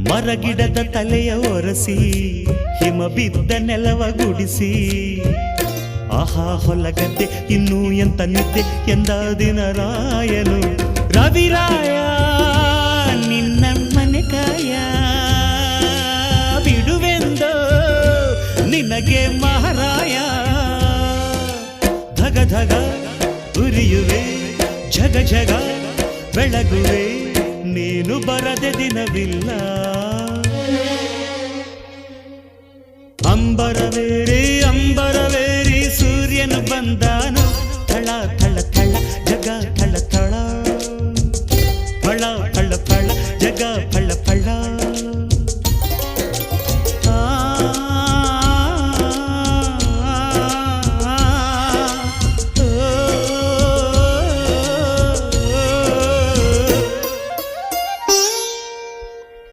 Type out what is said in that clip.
ಮರಗಿಡದ ತಲೆಯ ಒರೆಸಿ ಹಿಮ ಬಿದ್ದ ನೆಲವ ಗುಡಿಸಿ ಆಹಾ ಹೊಲಗದ್ದೆ ಇನ್ನೂ ಎಂತ ನಿದ್ದೆ ಎಂದ ದಿನ ರಾಯನು ರವಿರಾಯ ನಿನ್ನ ಮನೆ ಕಾಯ ಬಿಡುವೆಂದೋ ನಿನಗೆ ಮಹಾರಾಯ ಧಗ ಧಗ ಉರಿಯುವೆ ಜಗ ಜಗ ಬೆಳಗುವೆ ನೀನು ಬರದೆ ದಿನವಿಲ್ಲ ಅಂಬರವೇರಿ ಸೂರ್ಯನು ಬಂದಾನು ಥಳ ಥಳ ಥಳ ಜಗ ಥಳ ಥಳ ಫಳ ಫಳ ಫಳ ಜಗ ಫಳ ಫಳ